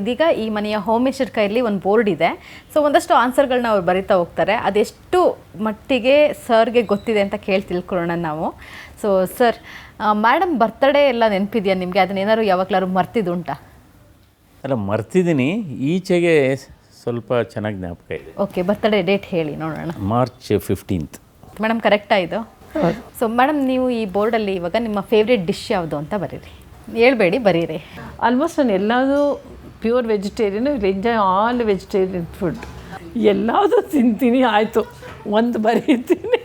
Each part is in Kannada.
ಇದೀಗ ಈ ಮನೆಯ ಹೋಮ್ ಮಿನಿಸ್ಟರ್ ಕೈಯಲ್ಲಿ ಒಂದು ಬೋರ್ಡ್ ಇದೆ. ಸೊ ಒಂದಷ್ಟು ಆನ್ಸರ್ಗಳನ್ನ ಅವ್ರು ಬರಿತಾ ಹೋಗ್ತಾರೆ. ಅದೆಷ್ಟು ಮಟ್ಟಿಗೆ ಸರ್ಗೆ ಗೊತ್ತಿದೆ ಅಂತ ತಿಳ್ಕೊಳ್ಳೋಣ ನಾವು. ಸೊ ಸರ್, ಮೇಡಮ್ ಬರ್ತಡೇ ಎಲ್ಲ ನೆನಪಿದೆಯಾ ನಿಮಗೆ? ಅದನ್ನೇನಾದ್ರು ಯಾವಾಗಲಾದ್ರು ಮರ್ತಿದ್ದುಂಟಾ? ಅಲ್ಲ, ಮರ್ತಿದ್ದೀನಿ. ಈಚೆಗೆ ಸ್ವಲ್ಪ ಚೆನ್ನಾಗಿ ಜ್ಞಾಪಕ ಇದೆ. ಓಕೆ, ಬರ್ತಡೇ ಡೇಟ್ ಹೇಳಿ ನೋಡೋಣ. March 15th. ಮೇಡಮ್ ಕರೆಕ್ಟಾ ಇದು? ಸೊ ಮೇಡಮ್, ನೀವು ಈ ಬೋರ್ಡಲ್ಲಿ ಇವಾಗ ನಿಮ್ಮ ಫೇವ್ರೇಟ್ ಡಿಶ್ ಯಾವುದು ಅಂತ ಬರೀರಿ. ಹೇಳ್ಬೇಡಿ, ಬರೀರಿ. ಆಲ್ಮೋಸ್ಟ್ ನಾನು ಎಲ್ಲದೂ pure vegetarian, enjoy all vegetarian food. ಎಲ್ಲದೂ ತಿಂತೀನಿ, ಆಯಿತು, ಒಂದು ಬರೀತೀನಿ.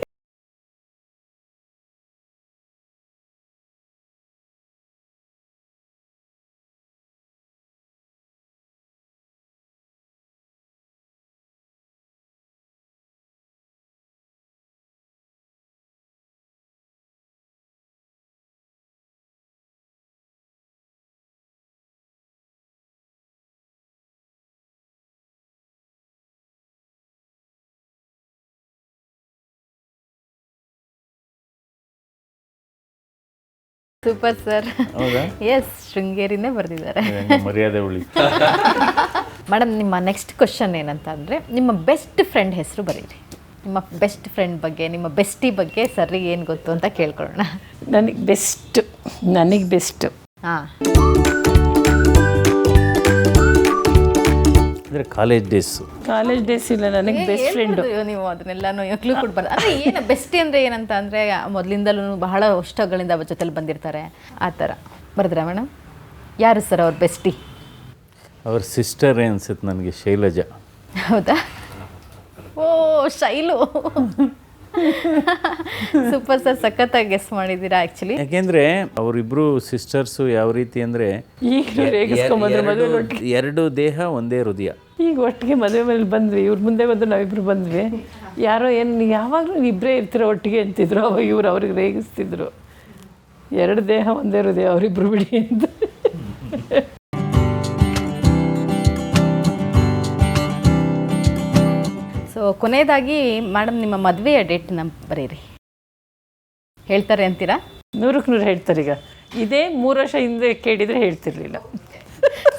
Super sir. ಹೌದಾ? ಎಸ್, ಶೃಂಗೇರಿನೇ ಬರೆದಿದ್ದಾರೆ. ಮರ್ಯಾದೆ ಉಳಿ. ಮೇಡಮ್, ನಿಮ್ಮ ನೆಕ್ಸ್ಟ್ ಕ್ವಶನ್ ಏನಂತ ಅಂದರೆ, ನಿಮ್ಮ ಬೆಸ್ಟ್ ಫ್ರೆಂಡ್ ಹೆಸರು ಬರೀರಿ. ನಿಮ್ಮ ಬೆಸ್ಟ್ ಫ್ರೆಂಡ್ ಬಗ್ಗೆ, ನಿಮ್ಮ ಬೆಸ್ಟಿ ಬಗ್ಗೆ ಸರ್ರಿಗೆ ಏನು ಗೊತ್ತು ಅಂತ ಕೇಳ್ಕೊಳ್ಳೋಣ. ನನಗೆ ಬೆಸ್ಟ್ ಹಾಂ, ಅಂದರೆ ಕಾಲೇಜ್ ಡೇಸ್ ಇಲ್ಲ, ನನಗೆ ಬೆಸ್ಟ್ ಫ್ರೆಂಡು. ನೀವು ಅದನ್ನೆಲ್ಲನೂ ಕ್ಲೂ ಕೊಡ್ಬಾರ್ದು. ಅಂದರೆ ಏನು ಬೆಸ್ಟಿ ಅಂದರೆ ಏನಂತ ಅಂದರೆ, ಮೊದಲಿಂದಲೂ ಬಹಳ ವರ್ಷಗಳಿಂದ ಅವ್ರ ಜೊತೆಲಿ ಬಂದಿರ್ತಾರೆ, ಆ ಥರ ಬರೆದ್ರಾ ಮೇಡಮ್? ಯಾರು ಸರ್ ಅವ್ರ ಬೆಸ್ಟಿ? ಅವ್ರ ಸಿಸ್ಟರ್ ಅನ್ಸುತ್ತೆ ನನಗೆ, ಶೈಲಜಾ. ಹೌದಾ? ಓ, ಶೈಲು. ಸೂಪರ್ ಸರ್, ಸಖತ್ತಾಗಿ ಗೆಸ್ ಮಾಡಿದ್ದೀರಾ ಆ್ಯಕ್ಚುಲಿ. ಯಾಕೆಂದರೆ ಅವರಿಬ್ಬರು ಸಿಸ್ಟರ್ಸು ಯಾವ ರೀತಿ ಅಂದರೆ, ಎರಡು ದೇಹ ಒಂದೇ ಹೃದಯ. ಈಗ ಒಟ್ಟಿಗೆ ಮದುವೆ ಮೇಲೆ ಬಂದ್ವಿ, ಇವ್ರ ಮುಂದೆ ಬಂದು ನಾವಿಬ್ಬರು ಬಂದ್ವಿ. ಯಾರೋ ಏನು ಯಾವಾಗಲೂ ಇಬ್ಬರೇ ಇರ್ತೀರೋ ಒಟ್ಟಿಗೆ ಅಂತಿದ್ರು. ಅವಾಗ ಇವ್ರು ಅವ್ರಿಗೆ ರೇಗಿಸ್ತಿದ್ರು, ಎರಡು ದೇಹ ಒಂದೇ ಹೃದಯ, ಅವರಿಬ್ಬರು ಬಿಡಿ ಅಂತ. ಸೊ ಕೊನೆಯದಾಗಿ ಮೇಡಮ್, ನಿಮ್ಮ ಮದುವೆಯ ಡೇಟ್ನ ಬರೀರಿ. ಹೇಳ್ತಾರೆ ಅಂತೀರಾ? 100% ಹೇಳ್ತಾರೆ. ಈಗ ಇದೇ 3 ವರ್ಷ ಹಿಂದೆ ಕೇಳಿದರೆ ಹೇಳ್ತಿರ್ಲಿಲ್ಲ.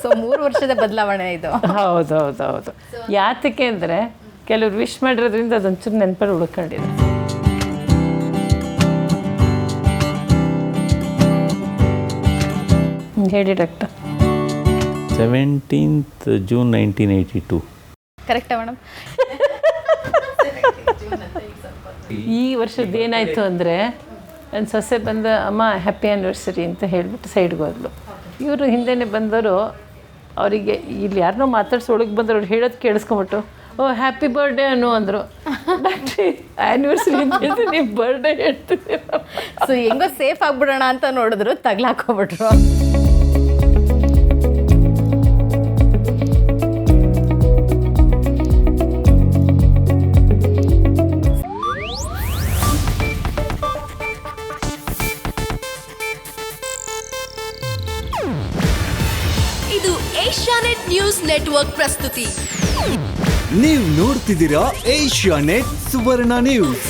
ಸೊ 3 ವರ್ಷದ ಬದಲಾವಣೆ ಇದು. ಹೌದು. ಯಾತಕ್ಕೆ ಅಂದರೆ ಕೆಲವ್ರು ವಿಶ್ ಮಾಡಿರೋದ್ರಿಂದ ಅದೊಂಚೂರು ನೆನಪಲ್ಲಿ ಉಳ್ಕೊಂಡಿದೆ. ಹೇಳಿ ಡಾಕ್ಟರ್. 17th June 1982. ಕರೆಕ್ಟಾ ಮೇಡಮ್? ಈ ವರ್ಷದ ಏನಾಯಿತು ಅಂದರೆ, ನನ್ನ ಸೊಸೆ ಬಂದ, ಅಮ್ಮ ಹ್ಯಾಪಿ ಆ್ಯನಿವರ್ಸರಿ ಅಂತ ಹೇಳಿಬಿಟ್ಟು ಸೈಡ್ಗೆ ಹೋದ್ಲು. ಇವರು ಹಿಂದೆನೇ ಬಂದವರು, ಅವರಿಗೆ ಇಲ್ಲಿ ಯಾರನ್ನೋ ಮಾತಾಡ್ಸಿ ಒಳಗೆ ಬಂದರು. ಅವ್ರು ಹೇಳೋದು ಕೇಳಿಸ್ಕೊಂಬಿಟ್ಟು, ಓ ಹ್ಯಾಪಿ ಬರ್ಡೇ ಅನ್ನೋ ಅಂದರು. ಡಾಕ್ಟ್ರಿ, ಆ್ಯನಿವರ್ಸರಿ ಅಂತ ಹೇಳ್ತೀನಿ, ನೀವು ಬರ್ಡೇ ಹೇಳ್ತೀನಿ. ಸೊ ಹೆಂಗೋ ಸೇಫ್ ಆಗಿಬಿಡೋಣ ಅಂತ ನೋಡಿದ್ರು, ತಗ್ಲಾಕೋಬಿಟ್ರು. ಇದು ಏಷ್ಯಾನೆಟ್ ನ್ಯೂಸ್ ನೆಟ್ವರ್ಕ್ ಪ್ರಸ್ತುತಿ. ನೀವು ನೋಡ್ತಿದ್ದೀರಾ ಏಷ್ಯಾನೆಟ್ ಸುವರ್ಣ ನ್ಯೂಸ್.